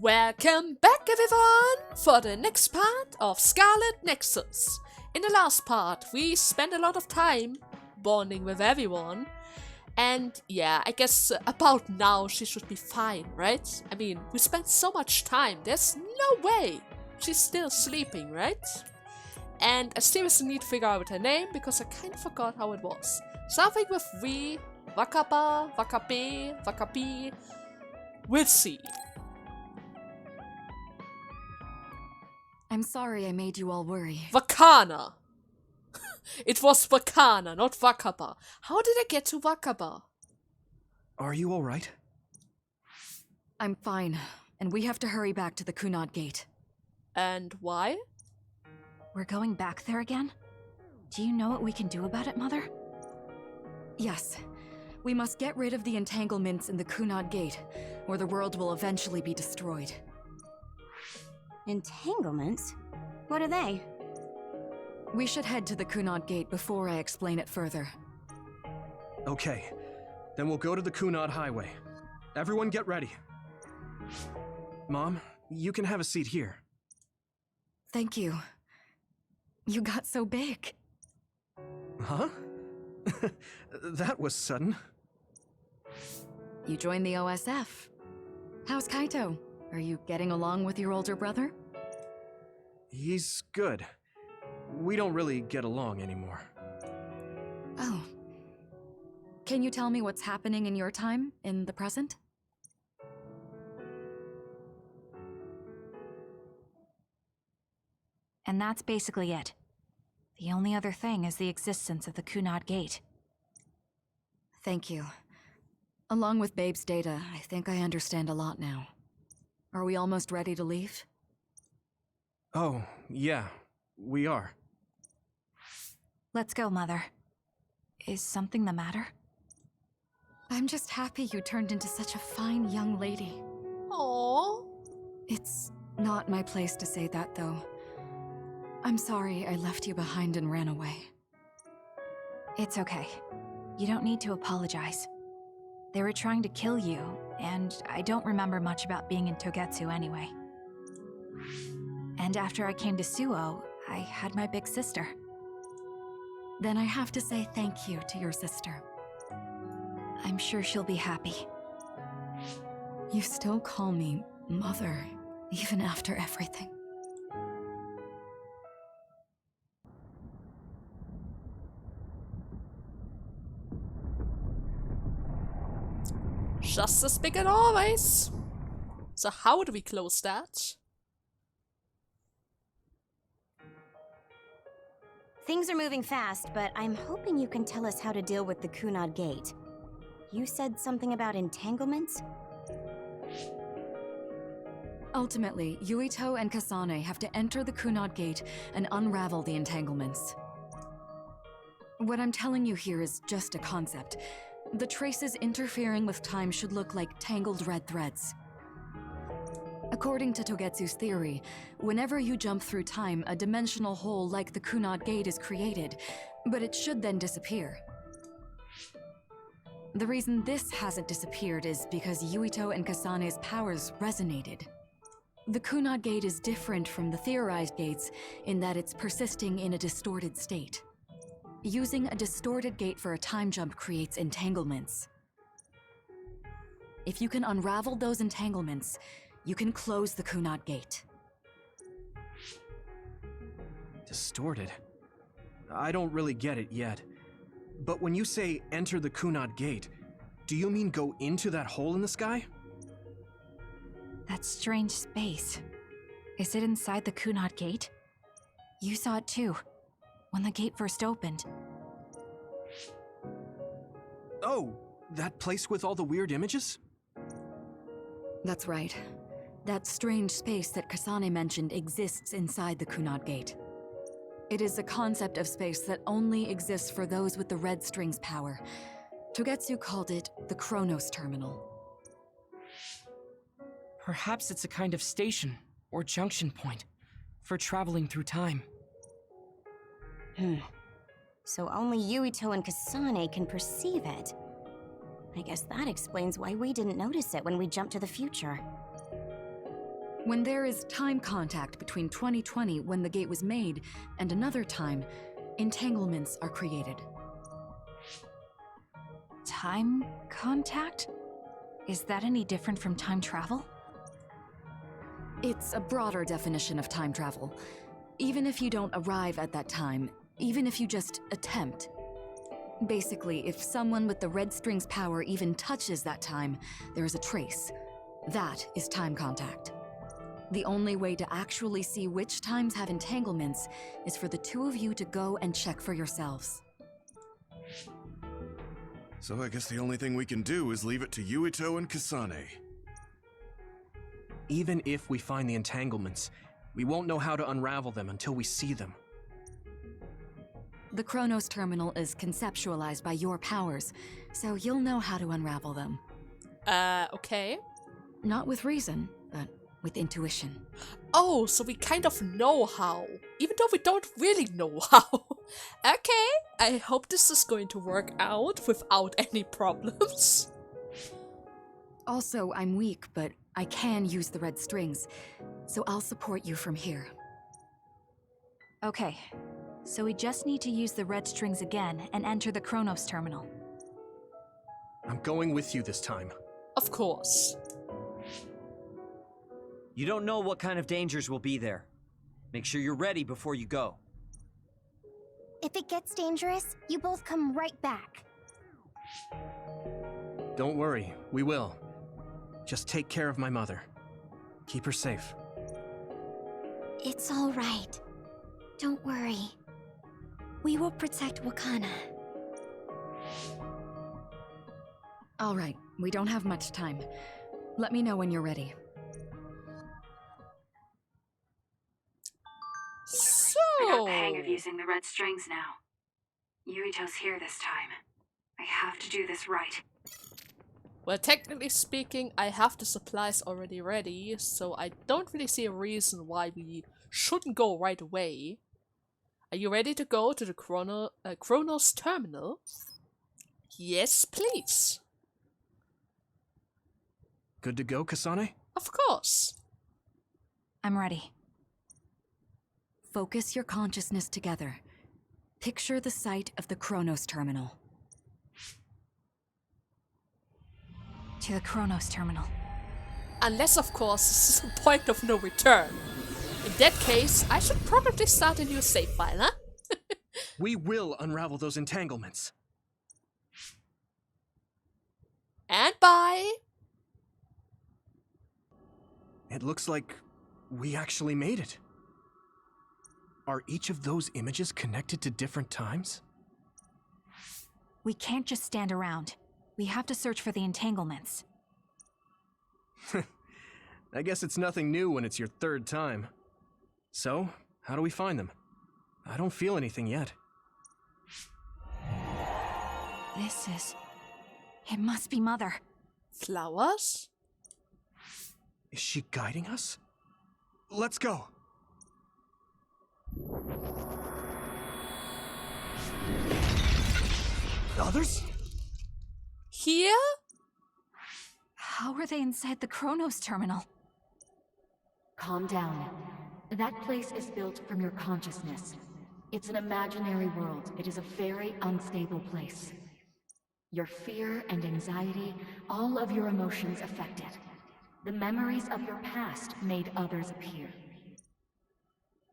Welcome back everyone for the next part of Scarlet Nexus. In the last part we spent a lot of time bonding with everyone, and yeah, I guess about now she should be fine, right? I mean, we spent so much time, there's no way she's still sleeping, right? And I seriously need to figure out her name because I kind of forgot how it was. Something with V, Wakaba, Wakabe, Wakabi. We'll see. I'm sorry I made you all worry. Wakana! It was Wakana, not Wakaba. How did I get to Wakaba? Are you alright? I'm fine, and we have to hurry back to the Kunad Gate. And why? We're going back there again? Do you know what we can do about it, Mother? Yes. We must get rid of the entanglements in the Kunad Gate, or the world will eventually be destroyed. Entanglements? What are they? We should head to the Kunad Gate before I explain it further. Okay, then we'll go to the Kunad Highway. Everyone get ready. Mom, you can have a seat here. Thank you. You got so big. Huh? That was sudden. You joined the OSF. How's Kaito? Are you getting along with your older brother? He's good. We don't really get along anymore. Oh. Can you tell me what's happening in your time, in the present? And that's basically it. The only other thing is the existence of the Kunad Gate. Thank you. Along with Babe's data, I think I understand a lot now. Are we almost ready to leave? Oh, yeah, we are. Let's go, Mother. Is something the matter? I'm just happy you turned into such a fine young lady. Aww. It's not my place to say that, though. I'm sorry I left you behind and ran away. It's okay. You don't need to apologize. They were trying to kill you, and I don't remember much about being in Togetsu anyway. And after I came to Suo, I had my big sister. Then I have to say thank you to your sister. I'm sure she'll be happy. You still call me Mother, even after everything. Just as big as always. So how do we close that? Things are moving fast, but I'm hoping you can tell us how to deal with the Kunad Gate. You said something about entanglements? Ultimately, Yuito and Kasane have to enter the Kunad Gate and unravel the entanglements. What I'm telling you here is just a concept. The traces interfering with time should look like tangled red threads. According to Togetsu's theory, whenever you jump through time, a dimensional hole like the Kunad Gate is created, but it should then disappear. The reason this hasn't disappeared is because Yuito and Kasane's powers resonated. The Kunad Gate is different from the theorized gates in that it's persisting in a distorted state. Using a distorted gate for a time jump creates entanglements. If you can unravel those entanglements, you can close the Kunad Gate. Distorted? I don't really get it yet. But when you say enter the Kunad Gate, do you mean go into that hole in the sky? That strange space. Is it inside the Kunad Gate? You saw it too, when the gate first opened. Oh, that place with all the weird images? That's right. That strange space that Kasane mentioned exists inside the Kunad Gate. It is a concept of space that only exists for those with the red string's power. Togetsu called it the Chronos Terminal. Perhaps it's a kind of station, or junction point, for traveling through time. So only Yuito and Kasane can perceive it. I guess that explains why we didn't notice it when we jumped to the future. When there is time contact between 2020, when the gate was made, and another time, entanglements are created. Time contact? Is that any different from time travel? It's a broader definition of time travel. Even if you don't arrive at that time, even if you just attempt. Basically, if someone with the red string's power even touches that time, there is a trace. That is time contact. The only way to actually see which times have entanglements is for the two of you to go and check for yourselves. So I guess the only thing we can do is leave it to Yuito and Kasane. Even if we find the entanglements, we won't know how to unravel them until we see them. The Chronos terminal is conceptualized by your powers, so you'll know how to unravel them. Okay. Not with reason, but with intuition. Oh, so we kind of know how, even though we don't really know how. Okay, I hope this is going to work out without any problems. Also, I'm weak, but I can use the red strings, so I'll support you from here. Okay, so we just need to use the red strings again and enter the Chronos terminal. I'm going with you this time. Of course. You don't know what kind of dangers will be there. Make sure you're ready before you go. If it gets dangerous, you both come right back. Don't worry, we will. Just take care of my mother. Keep her safe. It's all right. Don't worry. We will protect Wakana. All right, we don't have much time. Let me know when you're ready. I got the hang of So, using the red strings now. Yuito's here this time. I have to do this right. well, technically speaking, I have the supplies already ready, so I don't really see a reason why we shouldn't go right away. Are you ready to go to the Chronos terminal? Yes, please. Good to go, Kasane? Of course. I'm ready. Focus your consciousness together. Picture the site of the Chronos terminal. To the Chronos terminal. Unless, of course, this is a point of no return. In that case, I should probably start a new save file, huh? We will unravel those entanglements. And bye! It looks like we actually made it. Are each of those images connected to different times? We can't just stand around. We have to search for the entanglements. I guess it's nothing new when it's your third time. So, how do we find them? I don't feel anything yet. It must be Mother. Flowers? Is she guiding us? Let's go! Others? Here? How are they inside the Chronos terminal? Calm down. That place is built from your consciousness. It's an imaginary world. It is a very unstable place. Your fear and anxiety, all of your emotions affect it. The memories of your past made others appear.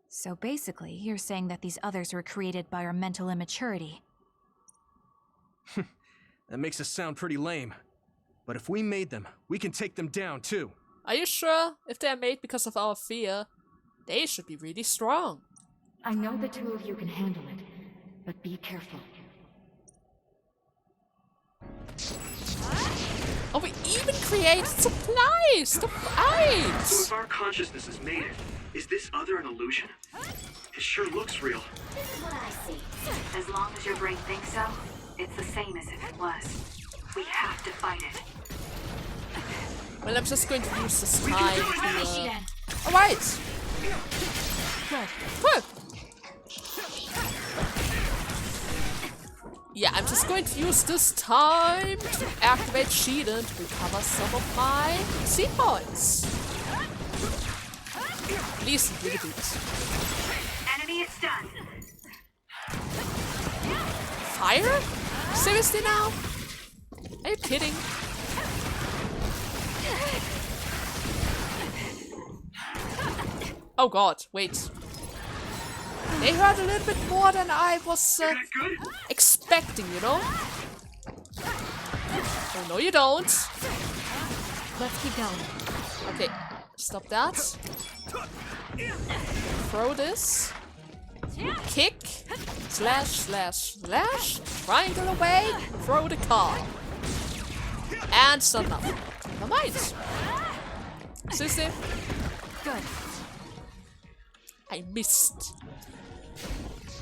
So basically, you're saying that these others were created by our mental immaturity. That makes us sound pretty lame. But if we made them, we can take them down too. Are you sure? If they're made because of our fear, they should be really strong. I know the two of you can handle it, but be careful. Oh, we even created supplies to fight! So if our consciousness has made it, is this other an illusion? It sure looks real. This is what I see. As long as your brain thinks so, it's the same as if it was. We have to fight it. Well, I'm just going to use this time to... Then. Alright! Good. Good! Yeah, I'm just going to use this time to activate Shield and recover some of my seed points. Please, little bit. Enemy is stunned. Fire? Seriously now? Are you kidding? Oh god, wait. They hurt a little bit more than I was expecting, you know? Oh, no you don't. Let's keep going. Okay, stop that. Throw this. Kick. Slash, slash, slash. Triangle away. Throw the car. And stun nothing. Never mind. Seriously? Good. I missed.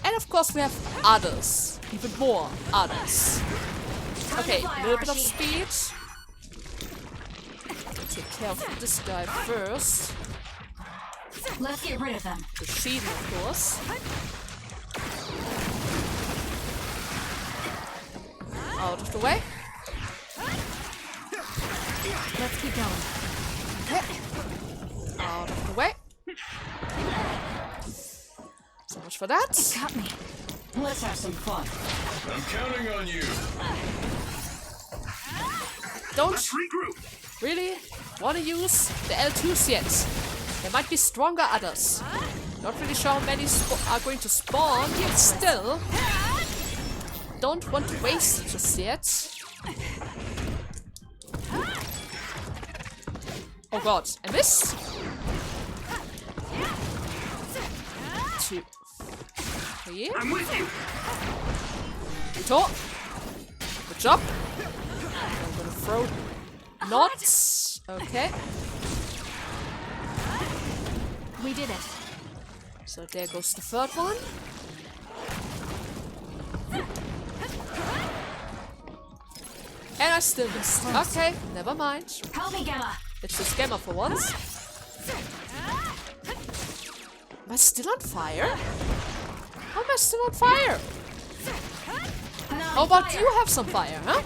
And of course we have others. Even more others. Okay, a little bit of speed. Take care of this guy first. Let's get rid of them. The shield, of course. Out of the way. Let's keep going. Out of the way. So much for that. Got me. Let's have some fun. I'm counting on you. Don't Let's regroup. really want to use the L2s yet. There might be stronger others. Not really sure how many are going to spawn, but still. Don't want to waste it just yet. Oh god, I missed. 2, 3. I'm with you. Yuito. Good job. I'm gonna throw knots. Okay. We did it. So there goes the third one. And I still missed. Okay, never mind. Help me, Gamma. It's just Gamma for once. Am I still on fire? How am I still on fire? Oh, but you have some fire, huh?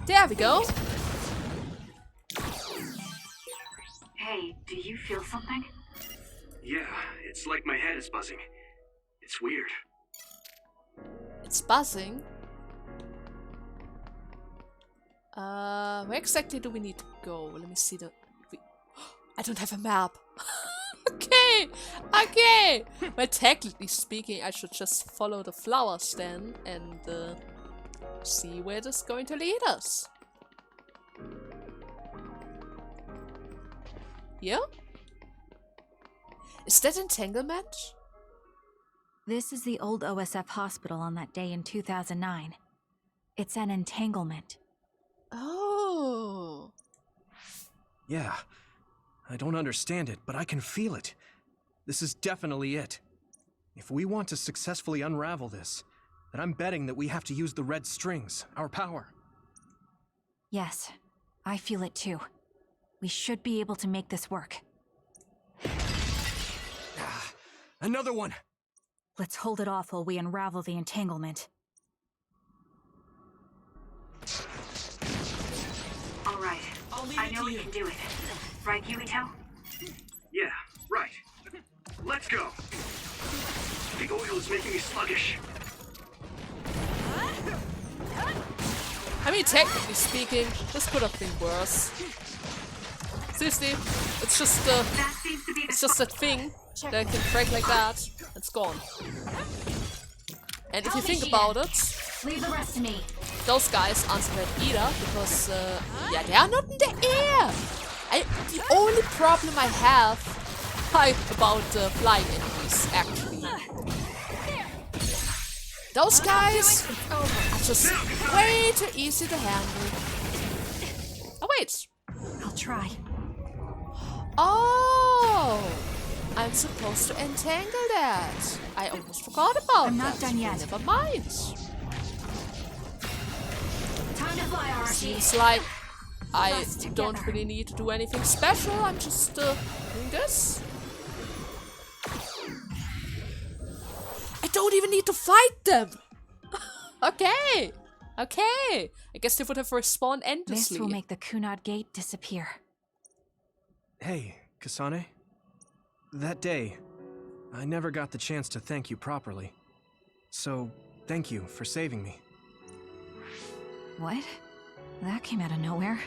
There we go. Hey, do you feel something? Yeah, it's like my head is buzzing. It's weird. It's buzzing. Where exactly do we need to go? Let me see the... I don't have a map. Okay, okay. Well, technically speaking, I should just follow the flowers then and see where this is going to lead us. Yeah? Is that Entanglement? This is the old OSF hospital on that day in 2009. It's an entanglement. Oh. Yeah. I don't understand it, but I can feel it. This is definitely it. If we want to successfully unravel this, then I'm betting that we have to use the red strings, our power. Yes, I feel it too. We should be able to make this work. Another one! Let's hold it off while we unravel the entanglement. All right. I know we can do it. Right, Yuito? Yeah, right. Let's go. The oil is making me sluggish. I mean, technically speaking, this could have been worse. Seriously, it's just That seems to be the it's just that thing that can crack like that. It's gone. And if you think about it, Leave the rest to me. those guys aren't spread either because yeah, they are not in the air. The only problem I have about flying enemies actually. Those guys are just way too easy to handle. Oh wait. I'll try. Oh, I'm supposed to entangle that. I almost forgot about I'm not that. done yet. Never mind. Time to fly, Archie. Seems like I Us don't together. really need to do anything special. I'm just doing this. I don't even need to fight them. Okay. Okay. I guess they would have respawned endlessly. This will make the Kunad Gate disappear. Hey, Kasane. That day, I never got the chance to thank you properly. So, thank you for saving me. What? That came out of nowhere.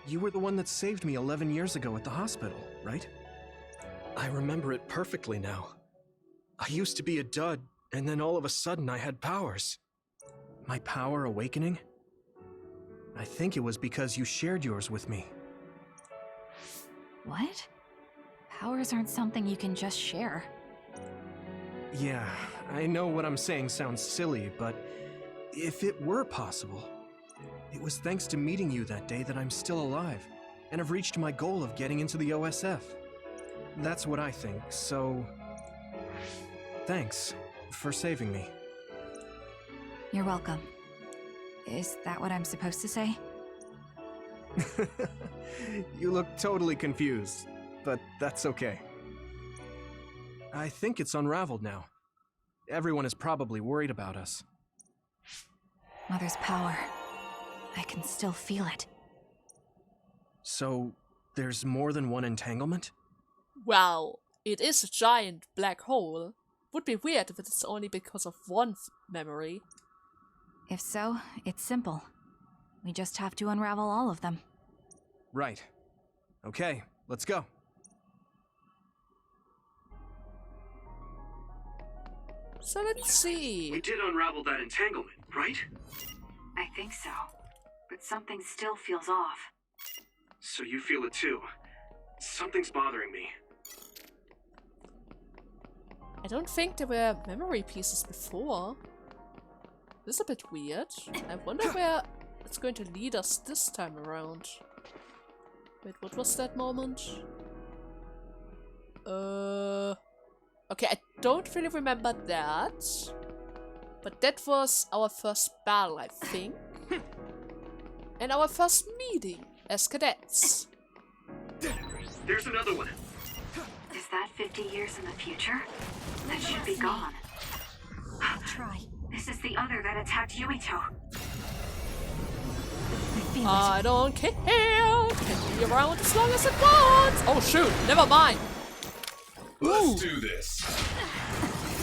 You were the one that saved me 11 years ago at the hospital, right? I remember it perfectly now. I used to be a dud, and then all of a sudden I had powers. My power awakening? I think it was because you shared yours with me. What? Powers aren't something you can just share. Yeah, I know what I'm saying sounds silly, but if it were possible, it was thanks to meeting you that day that I'm still alive, and have reached my goal of getting into the OSF. That's what I think, so... thanks for saving me. You're welcome. Is that what I'm supposed to say? You look totally confused, but that's okay. I think it's unraveled now. Everyone is probably worried about us. Mother's power. I can still feel it. So, there's more than one entanglement? Well, it is a giant black hole. Would be weird if it's only because of one memory. If so, it's simple. We just have to unravel all of them. Right. Okay, let's go. So let's see. We did unravel that entanglement, right? I think so. But something still feels off. So you feel it too. Something's bothering me. I don't think there were memory pieces before. This is a bit weird. I wonder where it's going to lead us this time around. Wait, what was that moment? Okay, I don't really remember that. But that was our first battle, I think. And our first meeting as cadets. There's another one. Is that 50 years in the future? That should be gone. Try. This is the other that attacked Yuito. I don't care. Can be around as long as it wants. Oh shoot, never mind. Let's do this.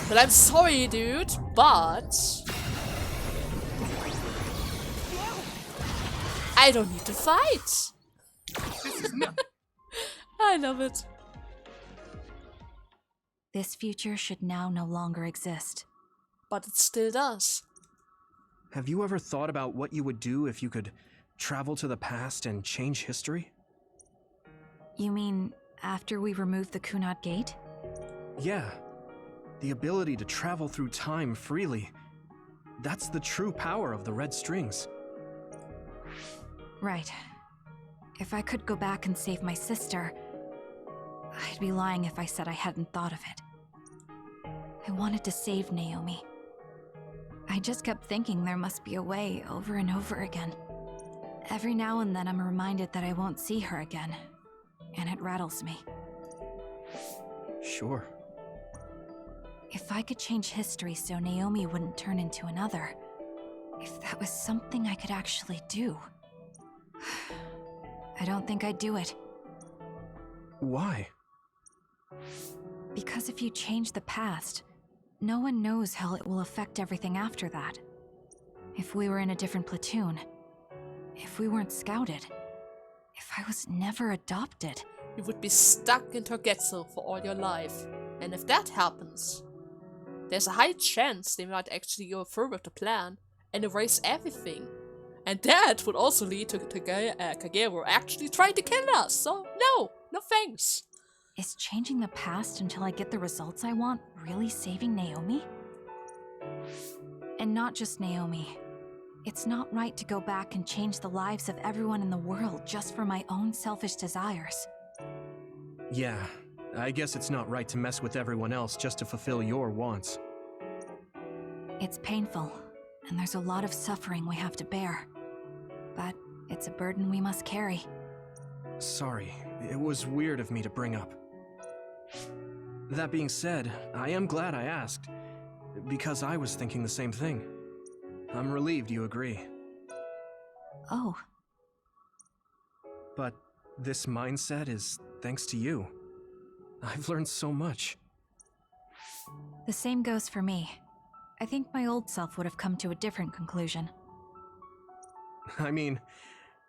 But I'm sorry, dude, but I don't need to fight. I love it. This future should now no longer exist. But it still does. Have you ever thought about what you would do if you could travel to the past and change history? You mean after we remove the Kunad Gate? Yeah. The ability to travel through time freely. That's the true power of the red strings. Right. If I could go back and save my sister, I'd be lying if I said I hadn't thought of it. I wanted to save Naomi. I just kept thinking there must be a way over and over again. Every now and then I'm reminded that I won't see her again, and it rattles me. Sure. If I could change history so Naomi wouldn't turn into another, if that was something I could actually do, I don't think I'd do it. Why? Because if you change the past, no one knows how it will affect everything after that. If we were in a different platoon, if we weren't scouted, if I was never adopted, You would be stuck in Togetsu for all your life. And if that happens, there's a high chance they might actually go through with the plan and erase everything. And that would also lead to Kagero actually trying to kill us. So no thanks. is changing the past until I get the results I want really saving Naomi? And not just Naomi. It's not right to go back and change the lives of everyone in the world just for my own selfish desires. Yeah, I guess it's not right to mess with everyone else just to fulfill your wants. It's painful, and there's a lot of suffering we have to bear. But it's a burden we must carry. Sorry, it was weird of me to bring up. That being said, I am glad I asked, because I was thinking the same thing. I'm relieved you agree. Oh, But this mindset is thanks to you. I've learned so much. the same goes for me. I think my old self would have come to a different conclusion. I mean,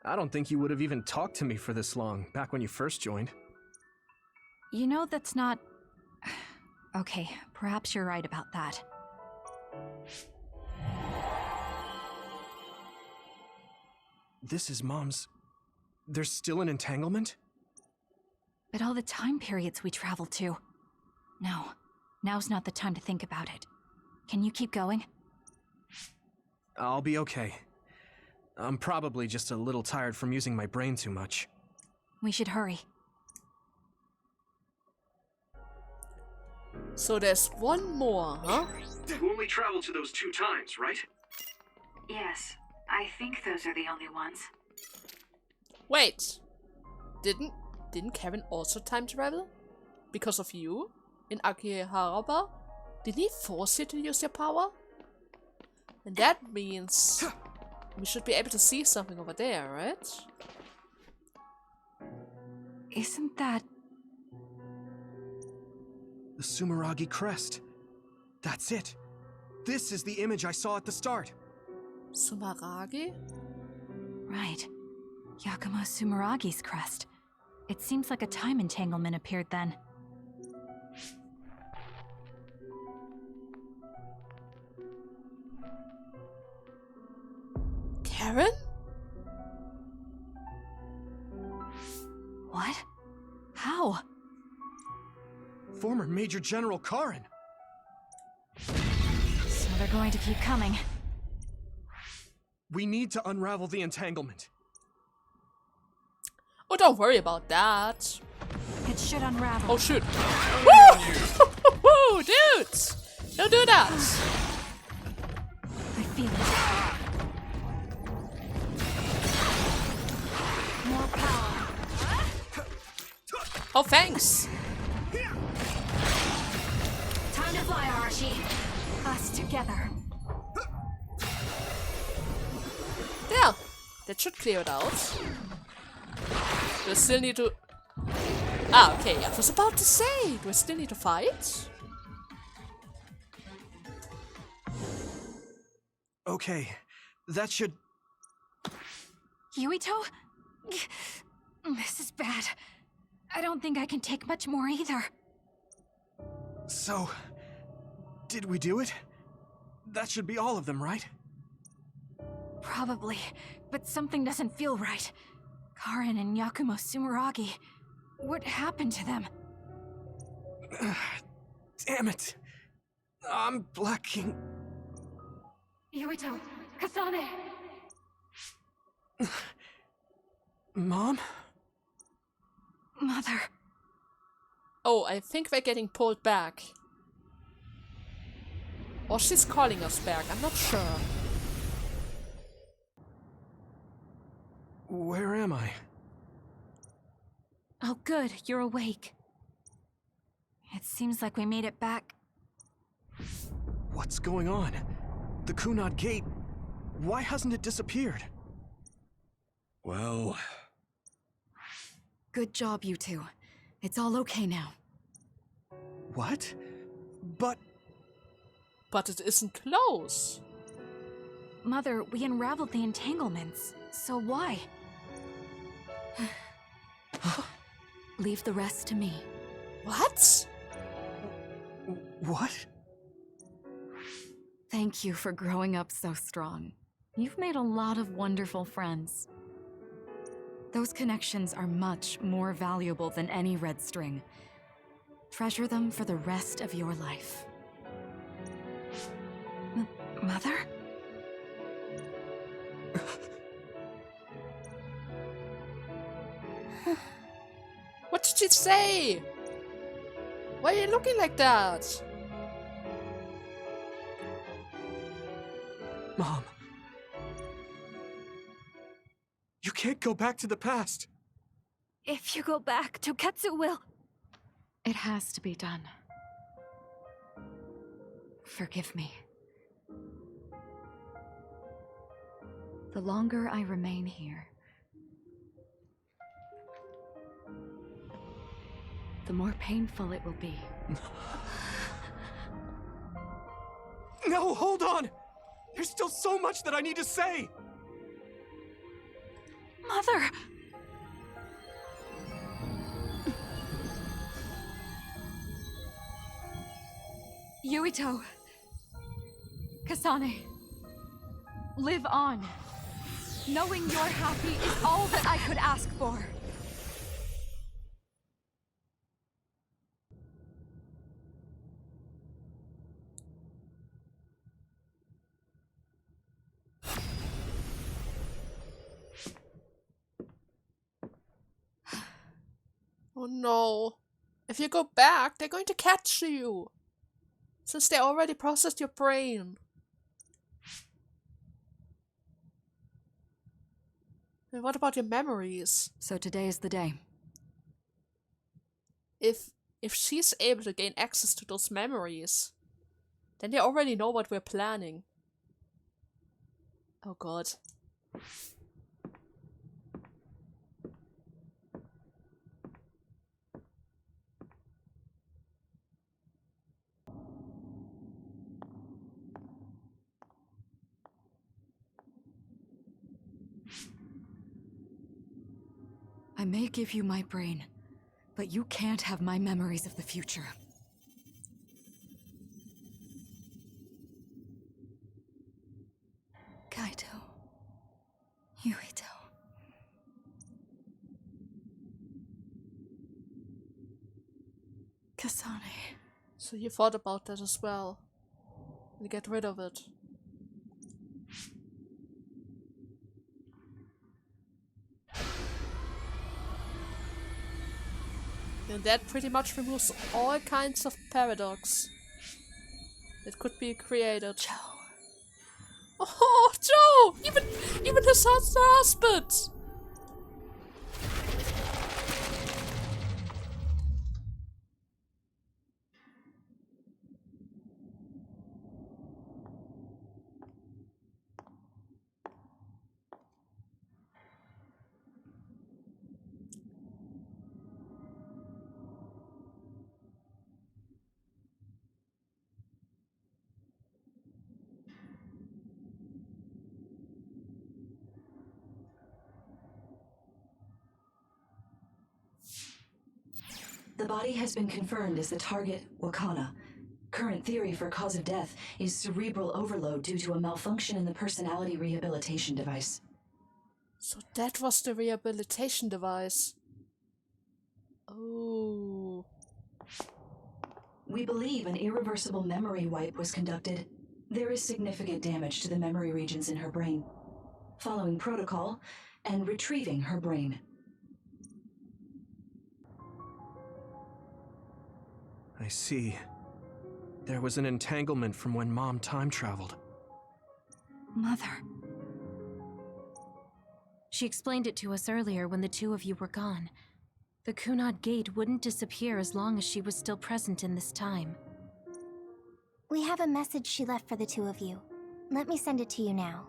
I don't think you would have even talked to me for this long, back when you first joined. You know, that's not... Okay, perhaps you're right about that. This is Mom's... There's still an entanglement? But all the time periods we traveled to... No, now's not the time to think about it. Can you keep going? I'll be okay. I'm probably just a little tired from using my brain too much. We should hurry. So there's one more, huh? You only traveled to those 2 times, right? Yes, I think those are the only ones. Wait. Didn't Kevin also time travel? Because of you? In Akihabara? Did he force you to use your power? And that means we should be able to see something over there, right? Isn't that... The Sumeragi crest. That's it. This is the image I saw at the start. Sumeragi? Right. Yakumo Sumeragi's crest. It seems like a time entanglement appeared then. Karen? What? How? Former Major General Karin. So they're going to keep coming. We need to unravel the entanglement. Oh, don't worry about that. It should unravel. Oh, shoot. Woo! Woo, dudes! Don't do that! I feel it. More power. Oh, thanks! Time to fly, Arashi. Us together. Yeah, that should clear it out. Do I still need to... Ah, okay, I was about to say, do I still need to fight? Okay, that should... Yuito? This is bad. I don't think I can take much more either. So... Did we do it? That should be all of them, right? Probably, but something doesn't feel right. Karin and Yakumo Sumeragi. What happened to them? Damn it! I'm blacking... Yuito! Kasane! Mom? Mother. Oh, I think we're getting pulled back. Or she's calling us back, I'm not sure. Where am I? Oh good, you're awake. It seems like we made it back. What's going on? The Kunad Gate... Why hasn't it disappeared? Well... Good job, you two. It's all okay now. What? But... But it isn't close. Mother, we unraveled the entanglements. So why? Leave the rest to me. What? What? Thank you for growing up so strong. You've made a lot of wonderful friends. Those connections are much more valuable than any red string. Treasure them for the rest of your life. Mother? What did she say? Why are you looking like that? Mom. You can't go back to the past. If you go back, Toketsu will... It has to be done. Forgive me. The longer I remain here, the more painful it will be. No, hold on! There's still so much that I need to say! Mother! Yuito. Kasane. Live on. Knowing you're happy is all that I could ask for. Oh no. If you go back, they're going to catch you. Since they already processed your brain. And what about your memories? So today is the day. If she's able to gain access to those memories, then they already know what we're planning. Oh god. I may give you my brain, but you can't have my memories of the future. Kaito. Yuito. Kasane. So you thought about that as well. And get rid of it. And that pretty much removes all kinds of paradox that could be created. Joe. Oh, Joe! Even his husband! The body has been confirmed as the target, Wakana. Current theory for cause of death is cerebral overload due to a malfunction in the personality rehabilitation device. So that was the rehabilitation device. Oh. We believe an irreversible memory wipe was conducted. There is significant damage to the memory regions in her brain. Following protocol and retrieving her brain. I see. There was an entanglement from when Mom time traveled. Mother. She explained it to us earlier when the two of you were gone. The Kunad Gate wouldn't disappear as long as she was still present in this time. We have a message she left for the two of you. Let me send it to you now.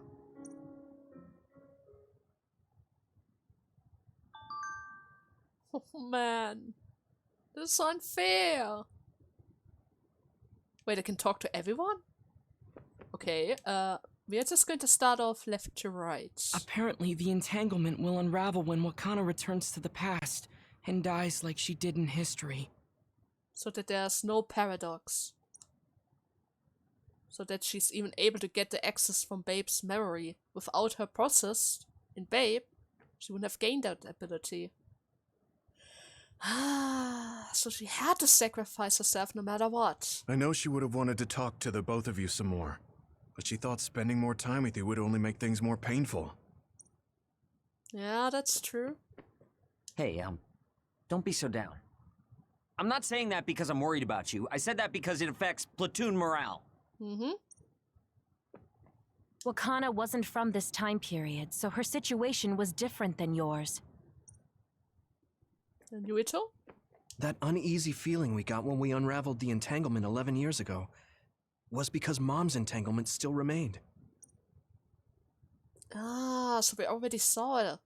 Oh man. This is unfair. Wait, I can talk to everyone? Okay, we're just going to start off left to right. Apparently, the entanglement will unravel when Wakana returns to the past and dies like she did in history. So that there's no paradox. So that she's even able to get the access from Babe's memory. Without her process in Babe, she wouldn't have gained that ability. Ah, so she had to sacrifice herself no matter what. I know she would have wanted to talk to the both of you some more, but she thought spending more time with you would only make things more painful. Yeah, that's true. Hey, don't be so down. I'm not saying that because I'm worried about you. I said that because it affects platoon morale. Mm-hmm. Wakana wasn't from this time period, so her situation was different than yours. And Yuito? That uneasy feeling we got when we unraveled the entanglement 11 years ago was because Mom's entanglement still remained. Ah, so we already saw it.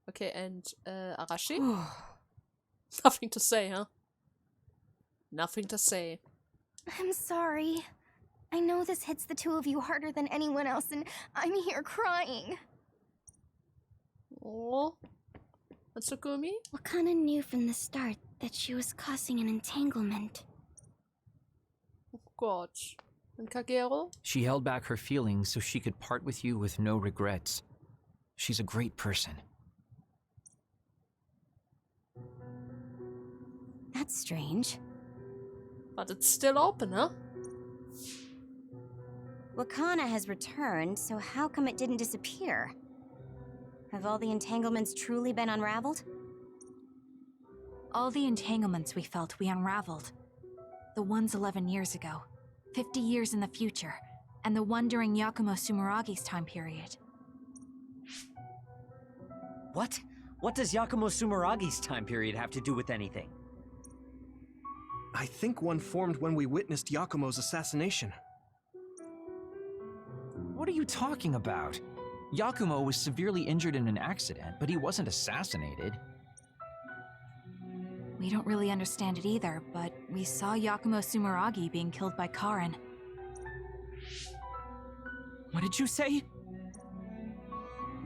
Okay, and Arashi? Nothing to say, huh? Nothing to say. I'm sorry. I know this hits the two of you harder than anyone else, and I'm here crying. Oh, Tsugumi? Wakana knew from the start that she was causing an entanglement. Oh god. And Kagero? She held back her feelings so she could part with you with no regrets. She's a great person. That's strange. But it's still open, huh? Wakana has returned, so how come it didn't disappear? Have all the entanglements truly been unraveled? All the entanglements we felt we unraveled. The ones 11 years ago, 50 years in the future, and the one during Yakumo Sumeragi's time period. What? What does Yakumo Sumeragi's time period have to do with anything? I think one formed when we witnessed Yakumo's assassination. What are you talking about? Yakumo was severely injured in an accident, but he wasn't assassinated. We don't really understand it either, but we saw Yakumo Sumeragi being killed by Karin. What did you say?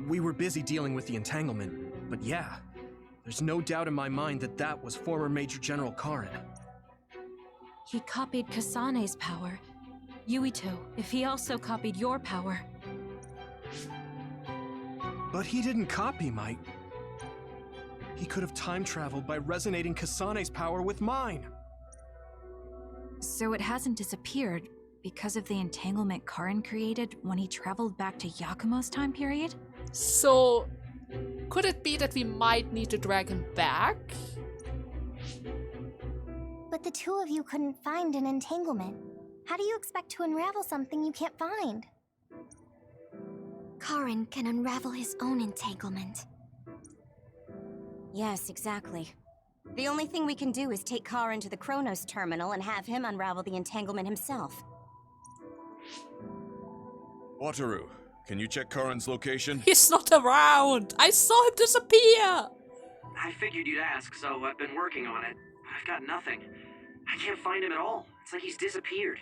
We were busy dealing with the entanglement, but yeah, there's no doubt in my mind that that was former Major General Karin. He copied Kasane's power. Yuito, if he also copied your power. But he didn't copy my... He could have time traveled by resonating Kasane's power with mine. So it hasn't disappeared because of the entanglement Karin created when he traveled back to Yakumo's time period? So, could it be that we might need to drag him back? But the two of you couldn't find an entanglement. How do you expect to unravel something you can't find? Karin can unravel his own entanglement. Yes, exactly. The only thing we can do is take Karin to the Chronos terminal and have him unravel the entanglement himself. Wataru, can you check Karin's location? He's not around! I saw him disappear! I figured you'd ask, so I've been working on it. I've got nothing. I can't find him at all. It's like he's disappeared.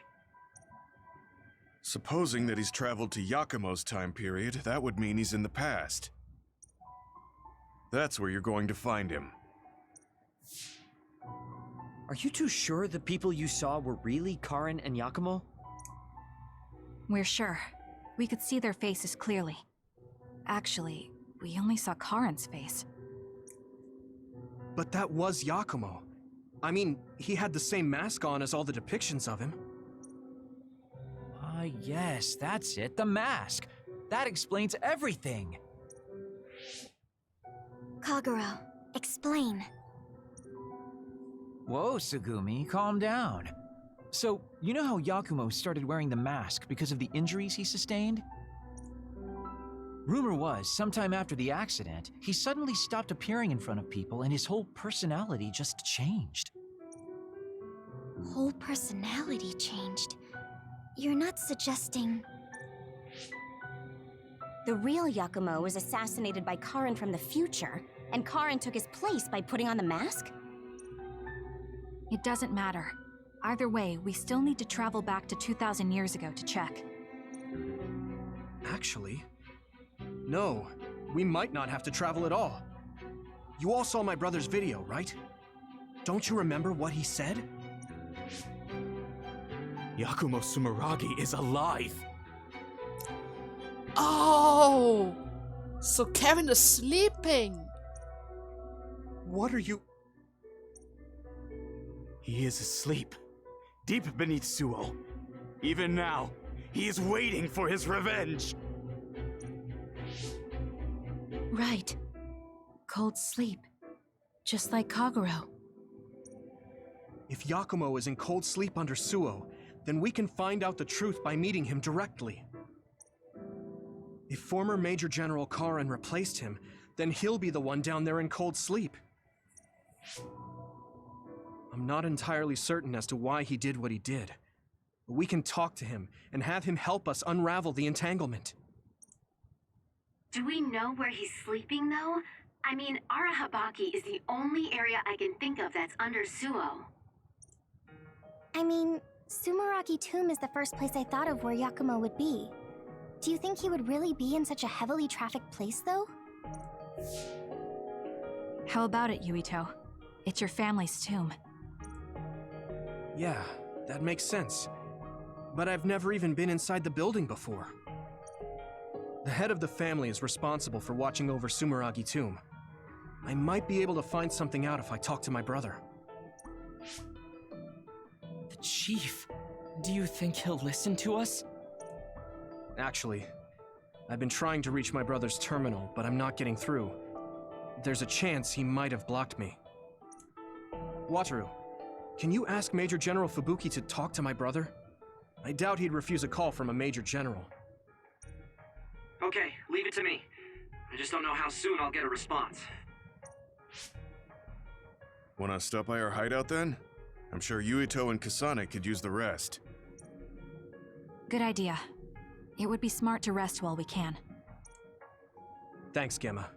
Supposing that he's traveled to Yakumo's time period, that would mean he's in the past. That's where you're going to find him. Are you too sure the people you saw were really Karin and Yakumo? We're sure. We could see their faces clearly. Actually, we only saw Karin's face. But that was Yakumo. I mean, he had the same mask on as all the depictions of him. Ah, yes, that's it, the mask. That explains everything. Kagero, explain. Whoa, Tsugumi, calm down. So, you know how Yakumo started wearing the mask because of the injuries he sustained? Rumor was, sometime after the accident, he suddenly stopped appearing in front of people and his whole personality just changed. Whole personality changed? You're not suggesting... The real Yakumo was assassinated by Karin from the future, and Karin took his place by putting on the mask? It doesn't matter. Either way, we still need to travel back to 2,000 years ago to check. Actually, no. We might not have to travel at all. You all saw my brother's video, right? Don't you remember what he said? Yakumo Sumeragi is alive! Oh! So Kevin is sleeping! What are you... He is asleep, deep beneath Suo. Even now, he is waiting for his revenge! Right. Cold sleep. Just like Kagero. If Yakumo is in cold sleep under Suo, then we can find out the truth by meeting him directly. If former Major General Karin replaced him, then he'll be the one down there in cold sleep. I'm not entirely certain as to why he did what he did, but we can talk to him and have him help us unravel the entanglement. Do we know where he's sleeping, though? I mean, Arahabaki is the only area I can think of that's under Suo. I mean, Sumeragi Tomb is the first place I thought of where Yakumo would be. Do you think he would really be in such a heavily trafficked place, though? How about it, Yuito? It's your family's tomb. Yeah, that makes sense. But I've never even been inside the building before. The head of the family is responsible for watching over Sumeragi Tomb. I might be able to find something out if I talk to my brother. The chief. Do you think he'll listen to us? Actually, I've been trying to reach my brother's terminal, but I'm not getting through. There's a chance he might have blocked me. Wataru, can you ask Major General Fubuki to talk to my brother? I doubt he'd refuse a call from a Major General. Okay, leave it to me. I just don't know how soon I'll get a response. Wanna stop by our hideout then? I'm sure Yuito and Kasane could use the rest. Good idea. It would be smart to rest while we can. Thanks, Gemma.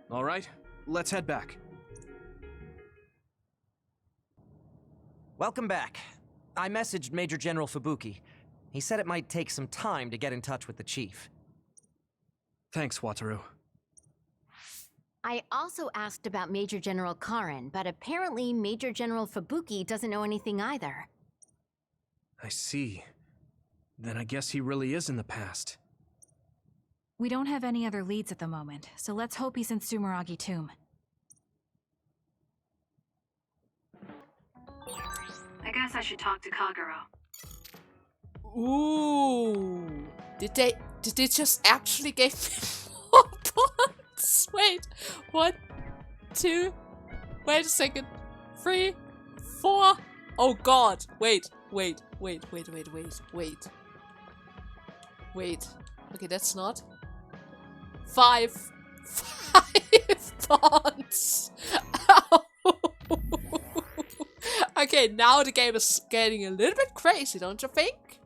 Alright, let's head back. Welcome back. I messaged Major General Fubuki. He said it might take some time to get in touch with the chief. Thanks, Wataru. I also asked about Major General Karen, but apparently Major General Fubuki doesn't know anything either. I see. Then I guess he really is in the past. We don't have any other leads at the moment, so let's hope he's in Sumeragi Tomb. I guess I should talk to Kagero. Ooh. Did they just actually give me more points? Wait. 1, 2. Wait a second. 3, 4. Oh god. Wait. Okay, that's not. 5 bonds. Okay, now the game is getting a little bit crazy, don't you think?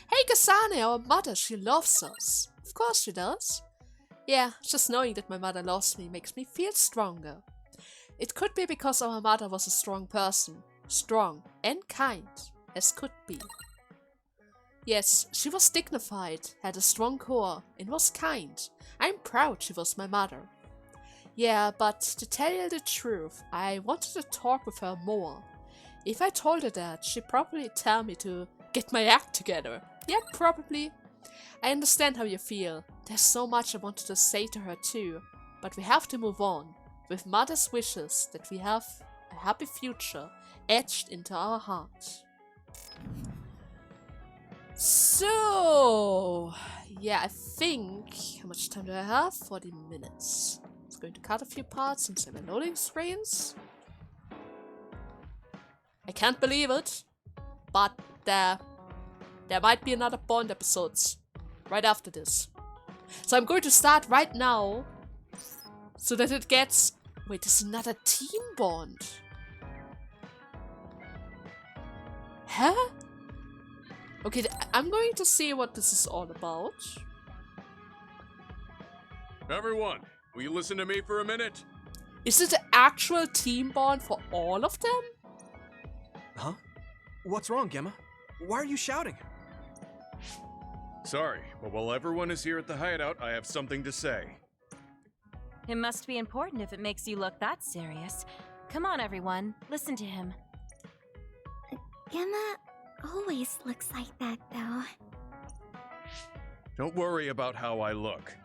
Hey Kasane, our mother, she loves us. Of course she does. Yeah, just knowing that my mother loves me makes me feel stronger. It could be because our mother was a strong person. Strong and kind, as could be. Yes, she was dignified, had a strong core, and was kind. I'm proud she was my mother. Yeah, but to tell you the truth, I wanted to talk with her more. If I told her that, she'd probably tell me to get my act together. Yeah, probably. I understand how you feel. There's so much I wanted to say to her too. But we have to move on, with Mother's wishes that we have a happy future etched into our hearts. So, yeah, I think... How much time do I have? 40 minutes. I'm going to cut a few parts since I'm loading screens. I can't believe it, but there might be another Bond episodes right after this. So I'm going to start right now, so that it gets... Wait, there's another team Bond. Huh? Okay, I'm going to see what this is all about. Everyone, will you listen to me for a minute? Is it an actual team Bond for all of them? Huh? What's wrong, Gemma? Why are you shouting? Sorry, but while everyone is here at the hideout, I have something to say. It must be important if it makes you look that serious. Come on, everyone. Listen to him. Gemma always looks like that, though. Don't worry about how I look.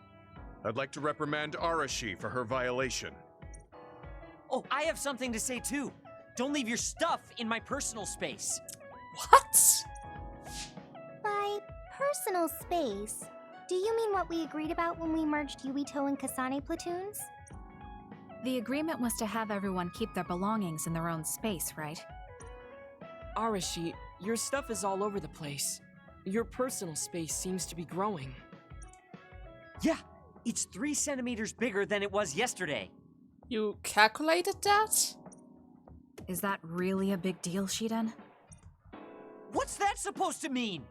I'd like to reprimand Arashi for her violation. Oh, I have something to say too. Don't leave your stuff in my personal space. What? By personal space, do you mean what we agreed about when we merged Yuito and Kasane platoons? The agreement was to have everyone keep their belongings in their own space, right? Arashi, your stuff is all over the place. Your personal space seems to be growing. Yeah, it's 3 centimeters bigger than it was yesterday. You calculated that? Is that really a big deal, Shiden? What's that supposed to mean?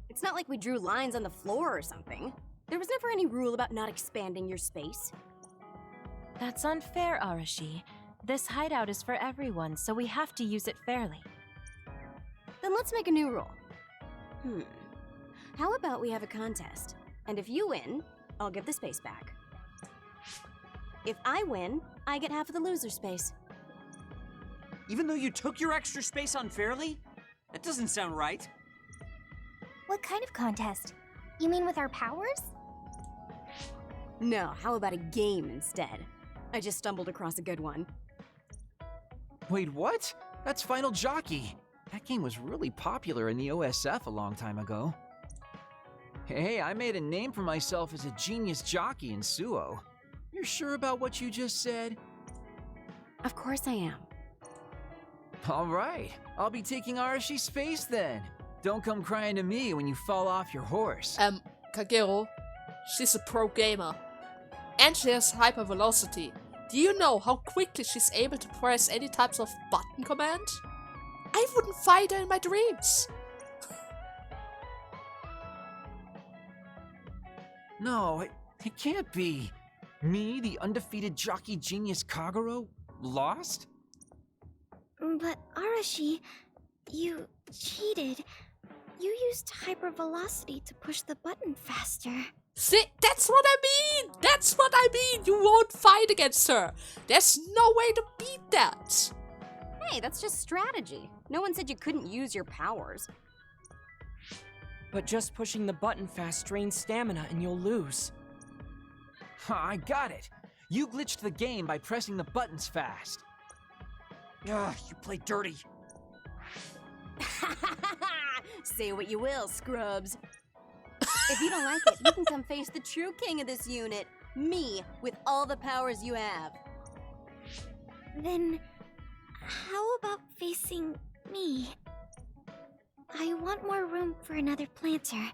It's not like we drew lines on the floor or something. There was never any rule about not expanding your space. That's unfair, Arashi. This hideout is for everyone, so we have to use it fairly. Then let's make a new rule. How about we have a contest? And if you win, I'll give the space back. If I win, I get half of the loser space. Even though you took your extra space unfairly? That doesn't sound right. What kind of contest? You mean with our powers? No, how about a game instead? I just stumbled across a good one. Wait, what? That's Final Jockey. That game was really popular in the OSF a long time ago. Hey, I made a name for myself as a genius jockey in Suo. You're sure about what you just said? Of course I am. All right, I'll be taking Arashi's space then. Don't come crying to me when you fall off your horse. Kagero, she's a pro gamer. And she has hypervelocity. Do you know how quickly she's able to press any types of button command? I wouldn't fight her in my dreams. No, it can't be. Me, the undefeated jockey genius Kagero, lost? But Arashi, you cheated. You used hypervelocity to push the button faster. See, that's what I mean! That's what I mean! You won't fight against her! There's no way to beat that! Hey, that's just strategy. No one said you couldn't use your powers. But just pushing the button fast drains stamina and you'll lose. I got it! You glitched the game by pressing the buttons fast. Ugh, you play dirty. Say what you will, scrubs. If you don't like it, you can come face the true king of this unit. Me, with all the powers you have. Then, how about facing me? I want more room for another planter.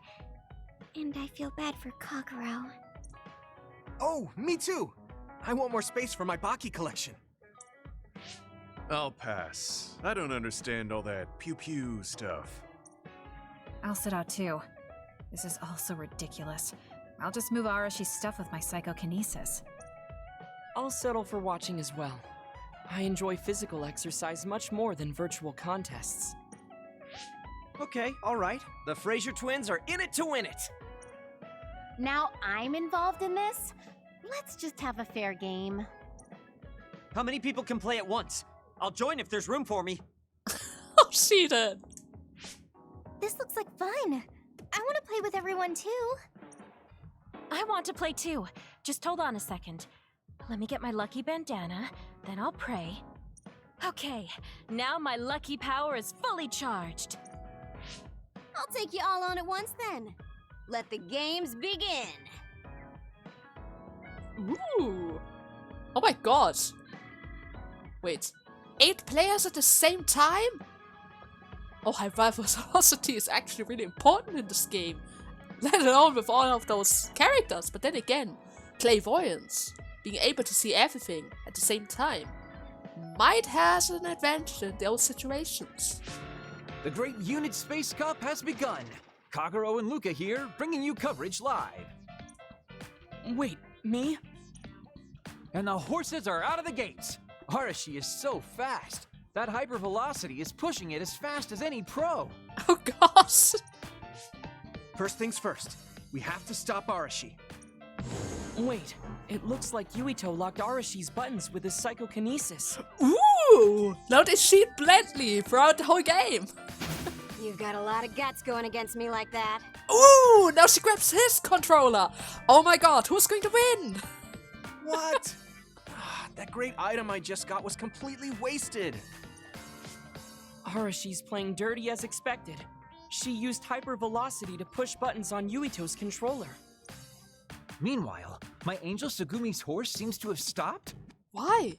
And I feel bad for Kagero. Oh, me too! I want more space for my Baki collection. I'll pass. I don't understand all that pew-pew stuff. I'll sit out too. This is all so ridiculous. I'll just move Arashi's stuff with my psychokinesis. I'll settle for watching as well. I enjoy physical exercise much more than virtual contests. Okay, alright. The Fraser twins are in it to win it! Now I'm involved in this? Let's just have a fair game. How many people can play at once? I'll join if there's room for me. Oh, she did. This looks like fun. I want to play with everyone too. I want to play too. Just hold on a second. Let me get my lucky bandana, then I'll pray. Okay, now my lucky power is fully charged. I'll take you all on at once then. Let the games begin. Ooh. Oh my god. Wait. 8 players at the same time? Oh, hypervelocity is actually really important in this game. Let alone with all of those characters. But then again, clairvoyance, being able to see everything at the same time, might have an advantage in those situations. The Great Unit Space Cup has begun. Kagero and Luca here, bringing you coverage live. Wait, me? And the horses are out of the gates. Arashi is so fast. That hypervelocity is pushing it as fast as any pro. Oh gosh. First things first, we have to stop Arashi. Wait, it looks like Yuito locked Arashi's buttons with his psychokinesis. Ooh! Now they cheat blindly throughout the whole game. You've got a lot of guts going against me like that. Ooh! Now she grabs his controller. Oh my god, who's going to win? What? That great item I just got was completely wasted. Arashi's playing dirty as expected. She used hypervelocity to push buttons on Yuito's controller. Meanwhile, my angel Sugumi's horse seems to have stopped? Why?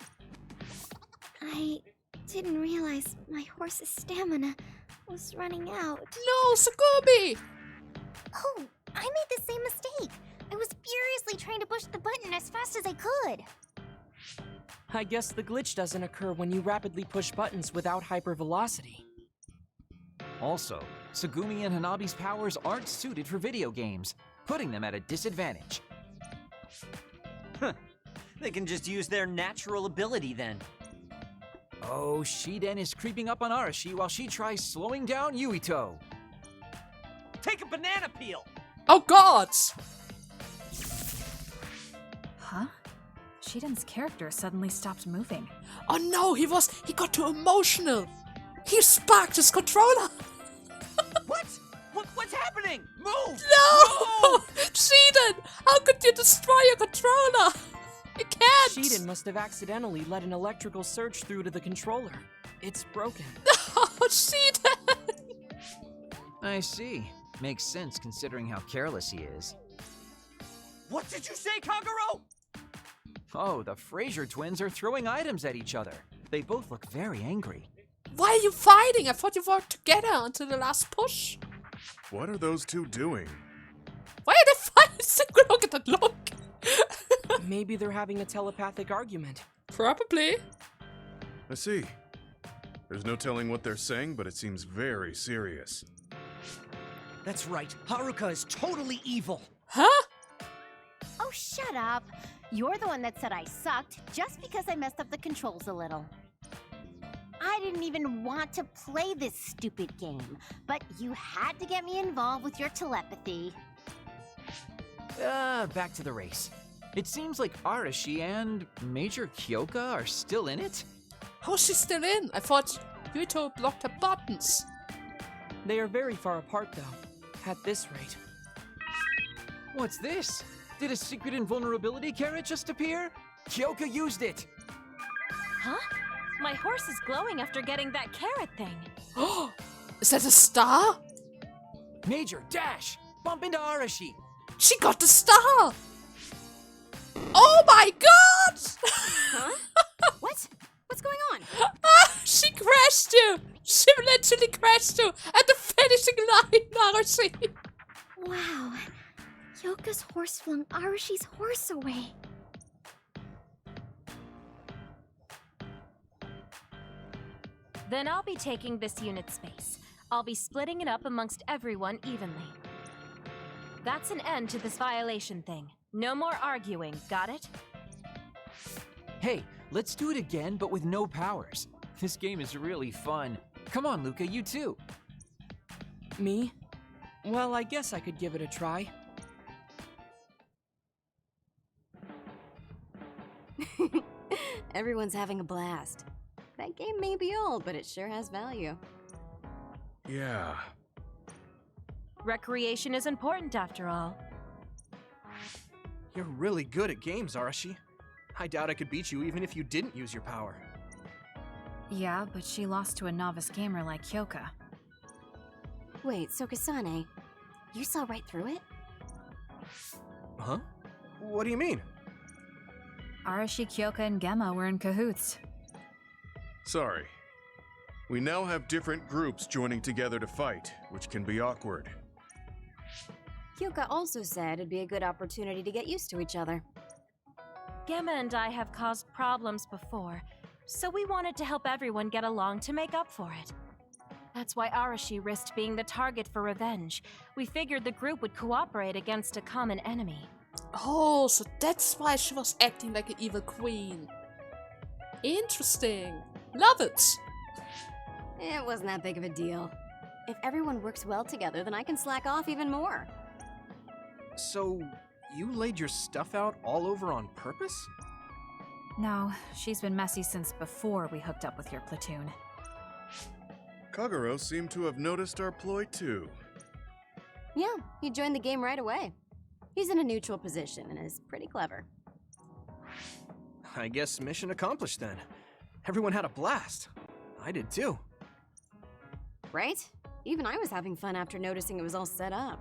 I didn't realize my horse's stamina was running out. No, Sugumi! Oh, I made the same mistake. I was furiously trying to push the button as fast as I could. I guess the glitch doesn't occur when you rapidly push buttons without hypervelocity. Also, Sugumi and Hanabi's powers aren't suited for video games. putting them at a disadvantage. They can just use their natural ability then. Oh, Shiden is creeping up on Arashi while she tries slowing down Yuito. Take a banana peel! Oh god! Huh? Shiden's character suddenly stopped moving. Oh no, he got too emotional. He sparked his controller. What's happening? Move! No! Shiden, how could you destroy your controller? You can't! Shiden must have accidentally let an electrical surge through to the controller. It's broken. No, Shiden! I see. Makes sense considering how careless he is. What did you say, Kagero? Oh, the Fraser twins are throwing items at each other. They both look very angry. Why are you fighting? I thought you worked together until the last push. What are those two doing? Why are they fighting? Look at that look. Maybe they're having a telepathic argument. Probably. I see. There's no telling what they're saying, but it seems very serious. That's right. Haruka is totally evil. Huh? Oh, shut up. You're the one that said I sucked just because I messed up the controls a little. I didn't even want to play this stupid game, but you had to get me involved with your telepathy. Back to the race. It seems like Arashi and Major Kyoka are still in it? How's she still in? I thought Yuito blocked her buttons. They are very far apart, though, at this rate. What's this? Did a secret invulnerability carrot just appear? Kyoka used it! Huh? My horse is glowing after getting that carrot thing. Oh, is that a star? Major, dash! Bump into Arashi! She got the star! Oh my god! Huh? What? What's going on? She crashed you! She literally crashed you at the finishing line, Arashi! Wow. Yoka's horse flung Arashi's horse away. Then I'll be taking this unit space. I'll be splitting it up amongst everyone evenly. That's an end to this violation thing. No more arguing, got it? Hey, let's do it again, but with no powers. This game is really fun. Come on, Luca, you too. Me? Well, I guess I could give it a try. Everyone's having a blast. That game may be old, but it sure has value. Yeah. Recreation is important after all. You're really good at games, Arashi. I doubt I could beat you even if you didn't use your power. Yeah, but she lost to a novice gamer like Kyoka. Wait, so Kasane, you saw right through it? Huh? What do you mean? Arashi, Kyoka, and Gemma were in cahoots. Sorry. We now have different groups joining together to fight, which can be awkward. Kyoka also said it'd be a good opportunity to get used to each other. Gemma and I have caused problems before, so we wanted to help everyone get along to make up for it. That's why Arashi risked being the target for revenge. We figured the group would cooperate against a common enemy. Oh, so that's why she was acting like an evil queen. Interesting. Love it. It wasn't that big of a deal. If everyone works well together, then I can slack off even more. So, you laid your stuff out all over on purpose? No, she's been messy since before we hooked up with your platoon. Kagero seemed to have noticed our ploy too. Yeah, he joined the game right away. He's in a neutral position and is pretty clever. I guess mission accomplished then. Everyone had a blast. I did too. Right? Even I was having fun after noticing it was all set up.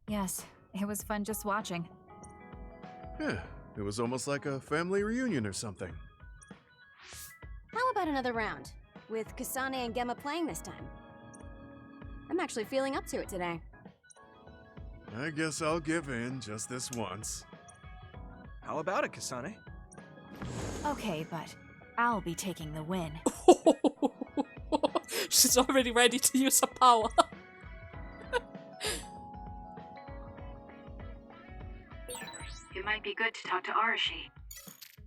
Yes, it was fun just watching. Yeah, it was almost like a family reunion or something. How about another round? With Kasane and Gemma playing this time. I'm actually feeling up to it today. I guess I'll give in just this once. How about it, Kasane? Okay, but I'll be taking the win. She's already ready to use her power. be good to talk to Arashi.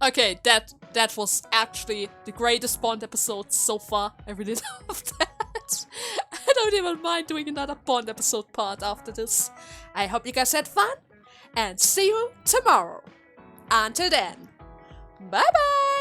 Okay, that was actually the greatest Bond episode so far. I really love that. I don't even mind doing another Bond episode part after this. I hope you guys had fun, and see you tomorrow. Until then, bye bye!